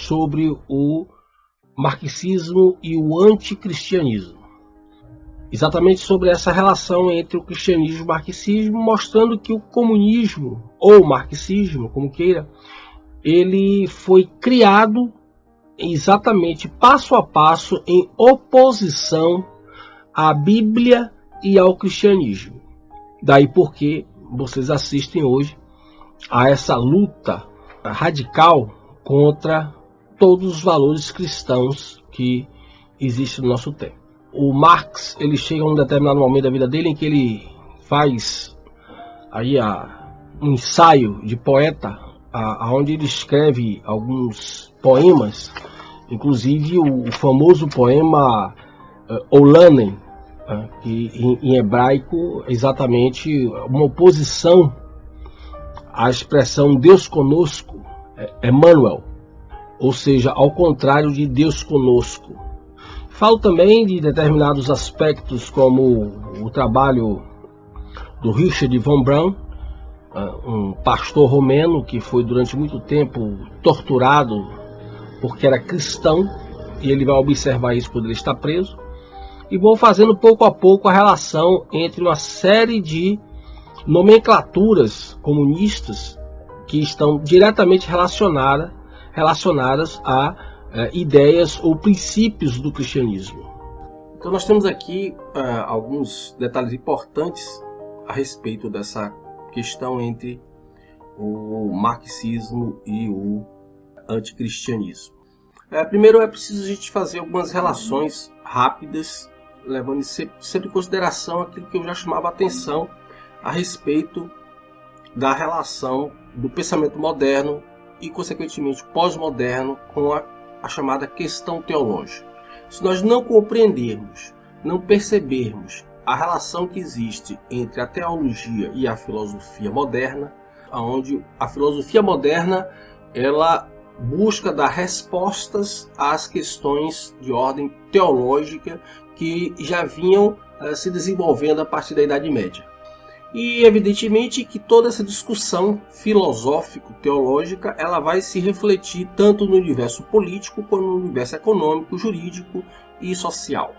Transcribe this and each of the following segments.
sobre o marxismo e o anticristianismo. Exatamente sobre essa relação entre o cristianismo e o marxismo, mostrando que o comunismo, ou marxismo, como queira, ele foi criado exatamente passo a passo em oposição à Bíblia e ao cristianismo. Daí porque vocês assistem hoje a essa luta radical contra todos os valores cristãos que existem no nosso tempo. O Marx, ele chega a um determinado momento da vida dele em que ele faz aí um ensaio de poeta, onde ele escreve alguns poemas, inclusive o famoso poema Olanen, que em hebraico é exatamente uma oposição à expressão Deus conosco, Emmanuel, ou seja, ao contrário de Deus conosco. Falo também de determinados aspectos, como o trabalho do Richard von Braun, um pastor romeno que foi durante muito tempo torturado porque era cristão, e ele vai observar isso quando ele está preso, e vou fazendo pouco a pouco a relação entre uma série de nomenclaturas comunistas que estão diretamente relacionadas a ideias ou princípios do cristianismo. Então nós temos aqui alguns detalhes importantes a respeito dessa questão entre o marxismo e o anticristianismo. Primeiro é preciso a gente fazer algumas relações rápidas, levando sempre em consideração aquilo que eu já chamava a atenção a respeito da relação do pensamento moderno e, consequentemente, pós-moderno com a chamada questão teológica. Se nós não compreendermos, não percebermos a relação que existe entre a teologia e a filosofia moderna, onde a filosofia moderna ela busca dar respostas às questões de ordem teológica que já vinham se desenvolvendo a partir da Idade Média. E evidentemente que toda essa discussão filosófico-teológica ela vai se refletir tanto no universo político como no universo econômico, jurídico e social.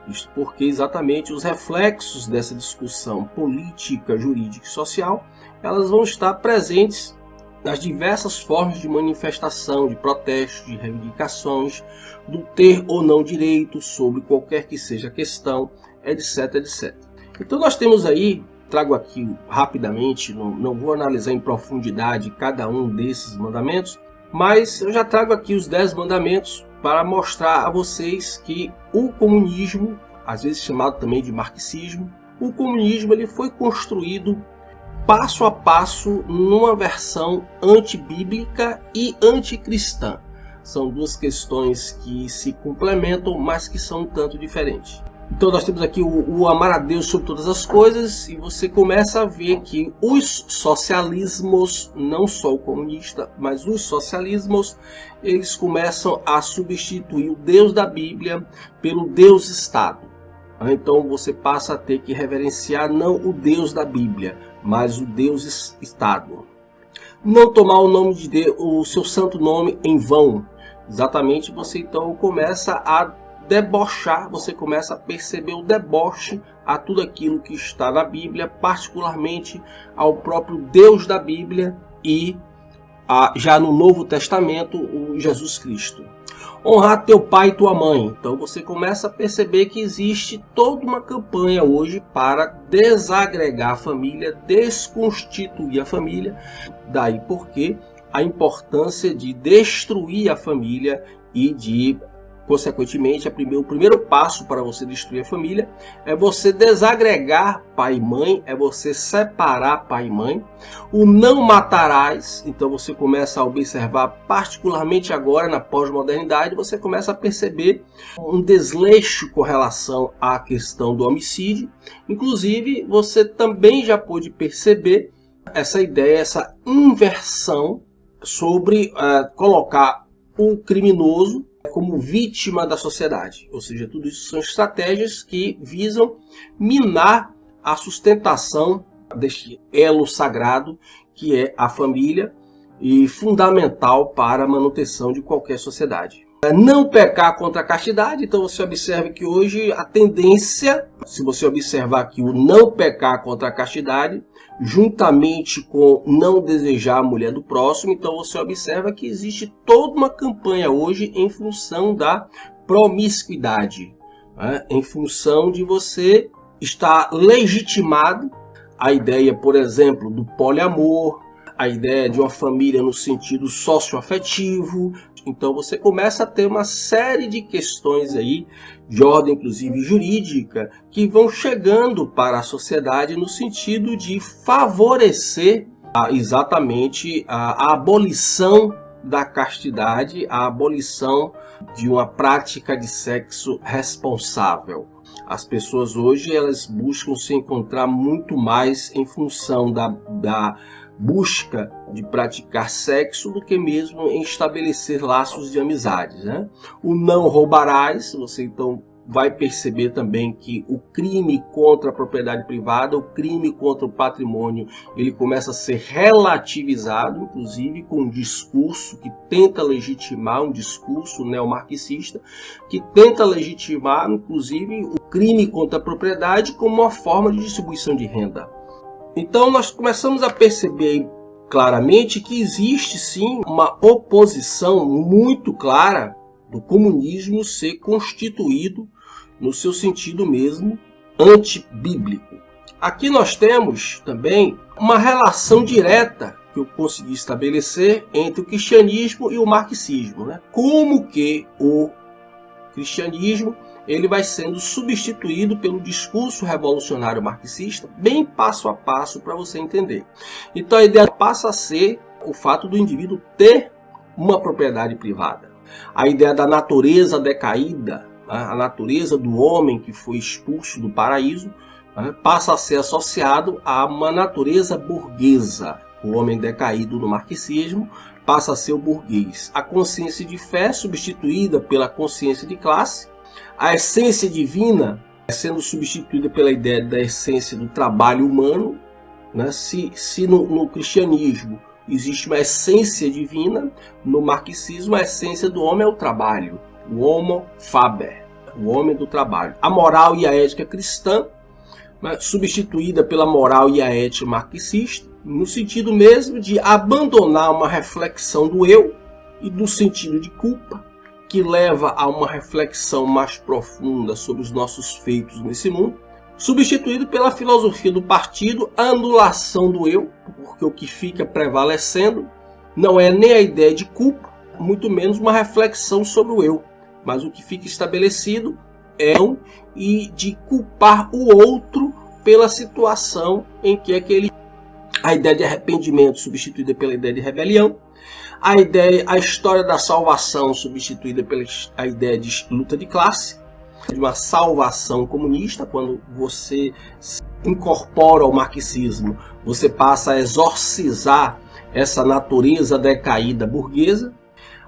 Isto porque exatamente os reflexos dessa discussão política, jurídica e social elas vão estar presentes nas diversas formas de manifestação, de protesto, de reivindicações, do ter ou não direito sobre qualquer que seja a questão, etc, etc. Então nós temos aí, trago aqui rapidamente, não vou analisar em profundidade cada um desses mandamentos, mas eu já trago aqui os 10 mandamentos para mostrar a vocês que o comunismo, às vezes chamado também de marxismo, o comunismo ele foi construído passo a passo numa versão antibíblica e anticristã. São duas questões que se complementam, mas que são um tanto diferentes. Então nós temos aqui o amar a Deus sobre todas as coisas, e você começa a ver que os socialismos, não só o comunista, mas os socialismos, eles começam a substituir o Deus da Bíblia pelo Deus-Estado. Então você passa a ter que reverenciar não o Deus da Bíblia, mas o Deus-Estado. Não tomar o nome de Deus, o seu santo nome em vão. Exatamente, você então começa a debochar, você começa a perceber o deboche a tudo aquilo que está na Bíblia, particularmente ao próprio Deus da Bíblia e já no Novo Testamento, o Jesus Cristo. Honrar teu pai e tua mãe. Então você começa a perceber que existe toda uma campanha hoje para desagregar a família, desconstituir a família. Daí porque a importância de destruir a família e de, consequentemente, o primeiro passo para você destruir a família é você desagregar pai e mãe, é você separar pai e mãe. O não matarás, então você começa a observar, particularmente agora na pós-modernidade, você começa a perceber um desleixo com relação à questão do homicídio. Inclusive, você também já pôde perceber essa ideia, essa inversão sobre colocar o criminoso como vítima da sociedade. Ou seja, tudo isso são estratégias que visam minar a sustentação deste elo sagrado que é a família. e fundamental para a manutenção de qualquer sociedade. Não pecar contra a castidade, então você observa que hoje a tendência, se você observar aqui o não pecar contra a castidade, juntamente com não desejar a mulher do próximo, então você observa que existe toda uma campanha hoje em função da promiscuidade, né? Em função de você estar legitimado a ideia, por exemplo, do poliamor, a ideia de uma família no sentido socioafetivo. Então você começa a ter uma série de questões aí, de ordem inclusive jurídica, que vão chegando para a sociedade no sentido de favorecer exatamente a abolição da castidade, a abolição de uma prática de sexo responsável. As pessoas hoje elas buscam se encontrar muito mais em função da busca de praticar sexo do que mesmo em estabelecer laços de amizades, né? O não roubarás, você então vai perceber também que o crime contra a propriedade privada, o crime contra o patrimônio, ele começa a ser relativizado, inclusive com um discurso que tenta legitimar, um discurso neomarxista, que tenta legitimar, inclusive, o crime contra a propriedade como uma forma de distribuição de renda. Então nós começamos a perceber claramente que existe sim uma oposição muito clara do comunismo ser constituído no seu sentido mesmo antibíblico. Aqui nós temos também uma relação direta que eu consegui estabelecer entre o cristianismo e o marxismo, né? Como que o cristianismo ele vai sendo substituído pelo discurso revolucionário marxista, bem passo a passo para você entender. Então a ideia passa a ser o fato do indivíduo ter uma propriedade privada. A ideia da natureza decaída, a natureza do homem que foi expulso do paraíso, passa a ser associado a uma natureza burguesa. O homem decaído no marxismo passa a ser o burguês. A consciência de fé substituída pela consciência de classe. A essência divina sendo substituída pela ideia da essência do trabalho humano, né? Se no cristianismo existe uma essência divina, no marxismo a essência do homem é o trabalho, o homo faber, o homem do trabalho. A moral e a ética cristã, né? Substituída pela moral e a ética marxista, no sentido mesmo de abandonar uma reflexão do eu e do sentido de culpa, que leva a uma reflexão mais profunda sobre os nossos feitos nesse mundo, substituído pela filosofia do partido, a anulação do eu, porque o que fica prevalecendo não é nem a ideia de culpa, muito menos uma reflexão sobre o eu, mas o que fica estabelecido é e de culpar o outro pela situação em que aquele. A ideia de arrependimento substituída pela ideia de rebelião, a história da salvação substituída pela a ideia de luta de classe, de uma salvação comunista. Quando você se incorpora ao marxismo, você passa a exorcizar essa natureza decaída burguesa,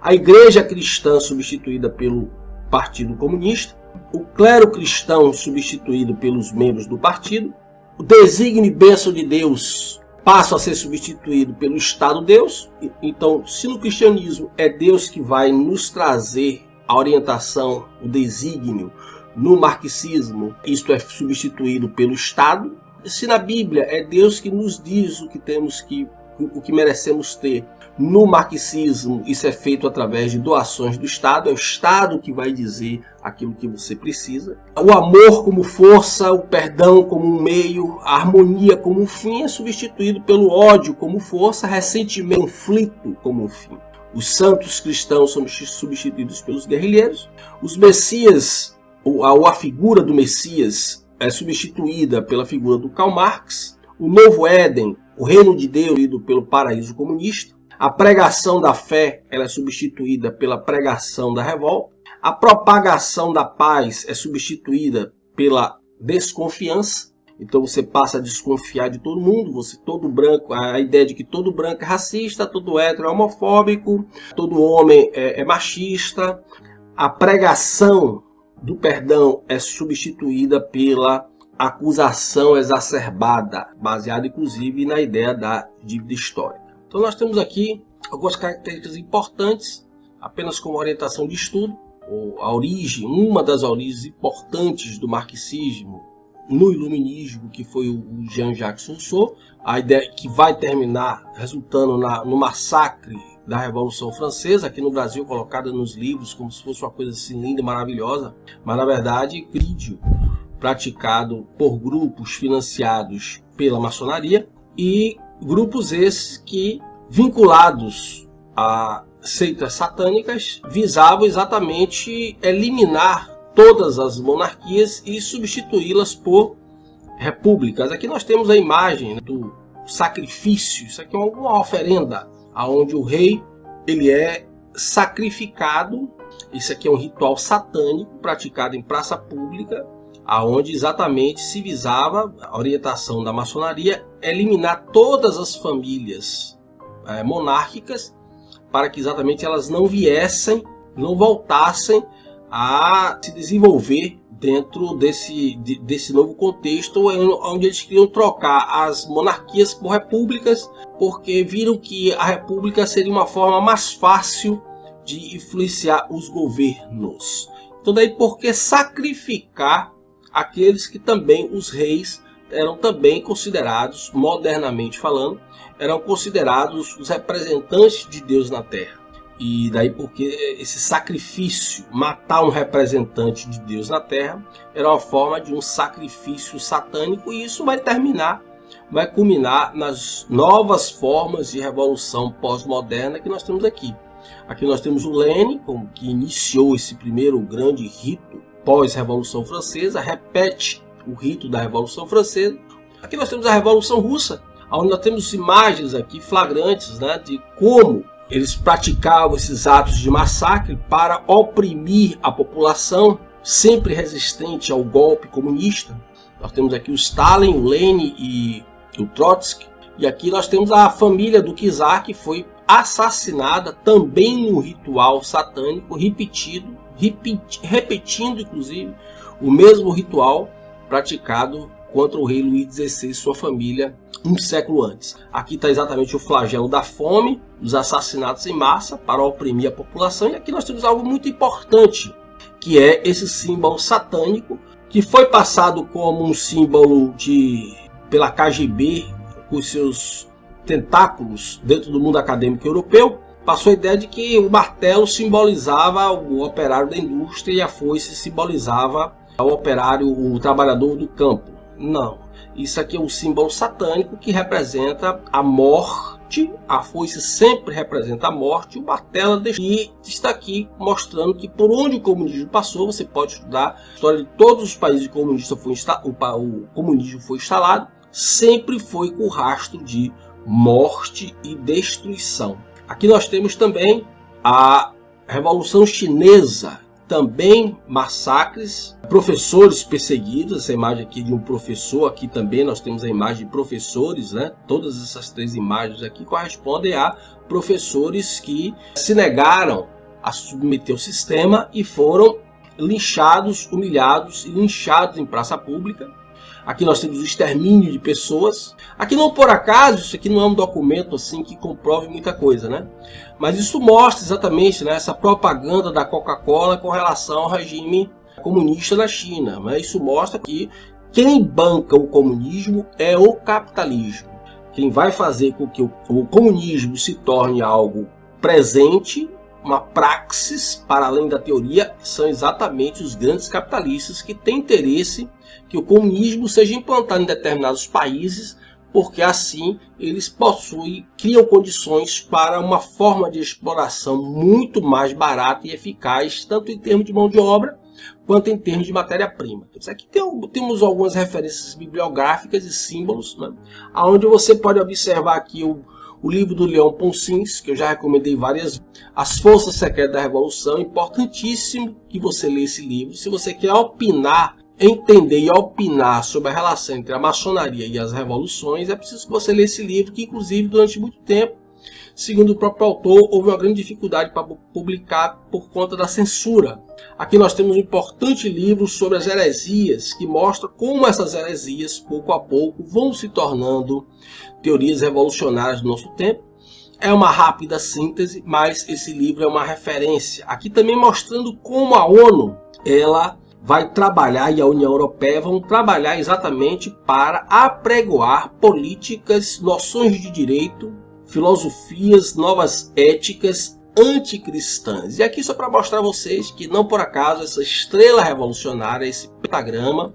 a igreja cristã substituída pelo Partido Comunista, o clero cristão substituído pelos membros do partido, o desígnio e bênção de Deus passa a ser substituído pelo Estado Deus. Então, se no cristianismo é Deus que vai nos trazer a orientação, o desígnio, no marxismo isto é substituído pelo Estado. Se na Bíblia é Deus que nos diz o que merecemos ter, no marxismo isso é feito através de doações do Estado, é o Estado que vai dizer aquilo que você precisa. O amor como força, o perdão como um meio, a harmonia como um fim é substituído pelo ódio como força, ressentimento, conflito como um fim. Os santos cristãos são substituídos pelos guerrilheiros, os messias, ou a figura do Messias é substituída pela figura do Karl Marx, o novo Éden, o reino de Deus, ido pelo paraíso comunista. A pregação da fé ela é substituída pela pregação da revolta. A propagação da paz é substituída pela desconfiança. Então você passa a desconfiar de todo mundo. Todo branco, a ideia de que todo branco é racista, todo hétero é homofóbico, todo homem é machista. A pregação do perdão é substituída pela acusação exacerbada, baseada inclusive na ideia da dívida histórica. Então nós temos aqui algumas características importantes, apenas como orientação de estudo. A origem, uma das origens importantes do marxismo no iluminismo, que foi o Jean-Jacques Rousseau, a ideia que vai terminar resultando no massacre da Revolução Francesa, aqui no Brasil colocada nos livros como se fosse uma coisa assim linda e maravilhosa, mas na verdade vídeo praticado por grupos financiados pela maçonaria, e grupos esses que, vinculados a seitas satânicas, visavam exatamente eliminar todas as monarquias e substituí-las por repúblicas. Aqui nós temos a imagem do sacrifício. Isso aqui é uma oferenda, onde o rei ele é sacrificado. Isso aqui é um ritual satânico praticado em praça pública, aonde exatamente se visava a orientação da maçonaria, eliminar todas as famílias monárquicas, para que exatamente elas não voltassem a se desenvolver dentro desse novo contexto, onde eles queriam trocar as monarquias por repúblicas, porque viram que a república seria uma forma mais fácil de influenciar os governos. Então daí por que sacrificar aqueles que também, os reis, eram também considerados, modernamente falando, eram considerados os representantes de Deus na Terra. E daí porque esse sacrifício, matar um representante de Deus na Terra, era uma forma de um sacrifício satânico, e isso vai culminar nas novas formas de revolução pós-moderna que nós temos aqui. Aqui nós temos o Lênin, que iniciou esse primeiro grande rito pós-Revolução Francesa, repete o rito da Revolução Francesa. Aqui nós temos a Revolução Russa, onde nós temos imagens aqui flagrantes, né, de como eles praticavam esses atos de massacre para oprimir a população, sempre resistente ao golpe comunista. Nós temos aqui o Stalin, o Lenin e o Trotsky. E aqui nós temos a família do czar, que foi assassinada também no ritual satânico, repetindo inclusive o mesmo ritual praticado contra o rei Luís XVI e sua família um século antes. Aqui está exatamente o flagelo da fome, dos assassinatos em massa para oprimir a população. E aqui nós temos algo muito importante, que é esse símbolo satânico, que foi passado como um símbolo pela KGB, com seus tentáculos dentro do mundo acadêmico europeu. Passou a ideia de que o martelo simbolizava o operário da indústria e a foice simbolizava o operário, o trabalhador do campo. Não, isso aqui é um símbolo satânico que representa a morte. A foice sempre representa a morte, o martelo e está aqui mostrando que por onde o comunismo passou, você pode estudar a história de todos os países comunistas, o comunismo foi instalado, sempre foi com rastro de morte e destruição. Aqui nós temos também a Revolução Chinesa, também massacres, professores perseguidos. Essa imagem aqui de um professor, aqui também nós temos a imagem de professores, né? Todas essas três imagens aqui correspondem a professores que se negaram a submeter o sistema e foram linchados, humilhados e linchados em praça pública. Aqui nós temos o extermínio de pessoas. Aqui não por acaso, isso aqui não é um documento assim que comprove muita coisa, né? Mas isso mostra exatamente, né, essa propaganda da Coca-Cola com relação ao regime comunista na China. Né? Isso mostra que quem banca o comunismo é o capitalismo. Quem vai fazer com que o comunismo se torne algo presente, uma praxis para além da teoria, são exatamente os grandes capitalistas que têm interesse que o comunismo seja implantado em determinados países, porque assim eles criam condições para uma forma de exploração muito mais barata e eficaz, tanto em termos de mão de obra, quanto em termos de matéria-prima. Aqui temos algumas referências bibliográficas e símbolos, né, onde você pode observar aqui o livro do Leon Ponsins, que eu já recomendei várias vezes, As Forças Secretas da Revolução. Importantíssimo que você leia esse livro. Se você quer entender e opinar sobre a relação entre a maçonaria e as revoluções, é preciso que você leia esse livro, que inclusive durante muito tempo, segundo o próprio autor, houve uma grande dificuldade para publicar por conta da censura. Aqui nós temos um importante livro sobre as heresias, que mostra como essas heresias, pouco a pouco, vão se tornando teorias revolucionárias do nosso tempo. É uma rápida síntese, mas esse livro é uma referência. Aqui também mostrando como a ONU ela vai trabalhar, e a União Europeia vão trabalhar exatamente para apregoar políticas, noções de direito, filosofias, novas éticas anticristãs. E aqui só para mostrar a vocês que não por acaso essa estrela revolucionária, esse pentagrama,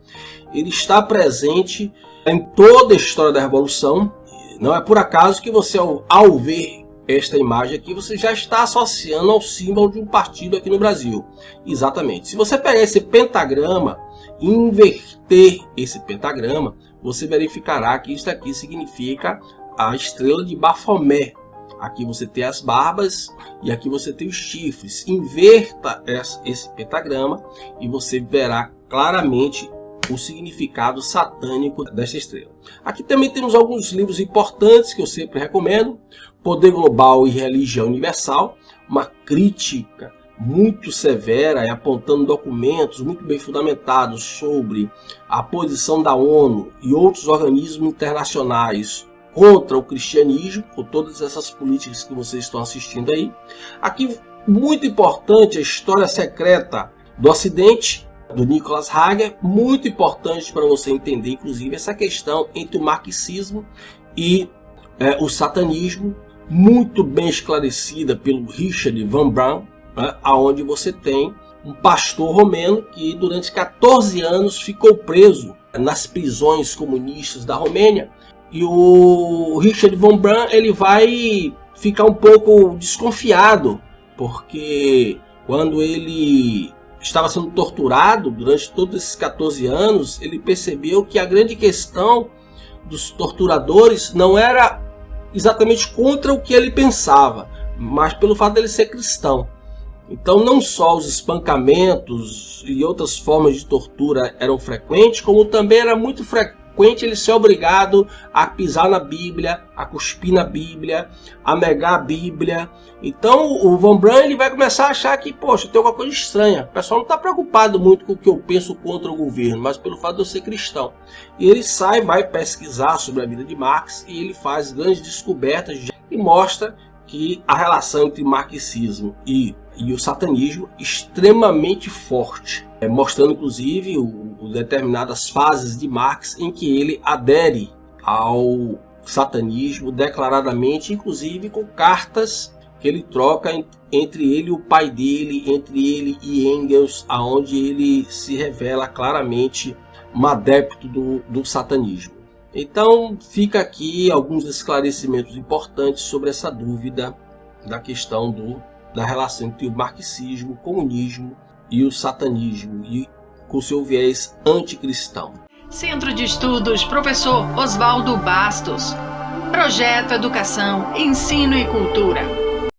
ele está presente em toda a história da Revolução. Não é por acaso que você, ao ver esta imagem aqui, você já está associando ao símbolo de um partido aqui no Brasil. Exatamente. Se você pegar esse pentagrama e inverter esse pentagrama, você verificará que isso aqui significa a estrela de Bafomé. Aqui você tem as barbas e aqui você tem os chifres. Inverta esse pentagrama e você verá claramente o significado satânico desta estrela. Aqui também temos alguns livros importantes que eu sempre recomendo. Poder Global e Religião Universal, uma crítica muito severa e apontando documentos muito bem fundamentados sobre a posição da ONU e outros organismos internacionais contra o cristianismo, com todas essas políticas que vocês estão assistindo aí. Aqui, muito importante, a História Secreta do Ocidente, do Nicholas Hager, muito importante para você entender, inclusive, essa questão entre o marxismo e o satanismo, muito bem esclarecida pelo Richard Van Braun, aonde você tem um pastor romeno que durante 14 anos ficou preso nas prisões comunistas da Romênia, e o Richard Van Braun ele vai ficar um pouco desconfiado, porque quando ele estava sendo torturado durante todos esses 14 anos, ele percebeu que a grande questão dos torturadores não era exatamente contra o que ele pensava, mas pelo fato dele ser cristão. Então não só os espancamentos e outras formas de tortura eram frequentes, como também era muito frequente ele ser obrigado a pisar na Bíblia, a cuspir na Bíblia, a negar a Bíblia. Então o Van Braun ele vai começar a achar que, poxa, tem alguma coisa estranha. O pessoal não está preocupado muito com o que eu penso contra o governo, mas pelo fato de eu ser cristão. E ele sai, vai pesquisar sobre a vida de Marx e ele faz grandes descobertas e mostra que a relação entre marxismo e o satanismo é extremamente forte, mostrando inclusive determinadas fases de Marx em que ele adere ao satanismo declaradamente, inclusive com cartas que ele troca entre ele e o pai dele, entre ele e Engels, aonde ele se revela claramente um adepto do satanismo. Então fica aqui alguns esclarecimentos importantes sobre essa dúvida da questão da relação entre o marxismo, o comunismo e o satanismo, e com seu viés anticristão. Centro de Estudos Professor Oswaldo Bastos. Projeto Educação, Ensino e Cultura.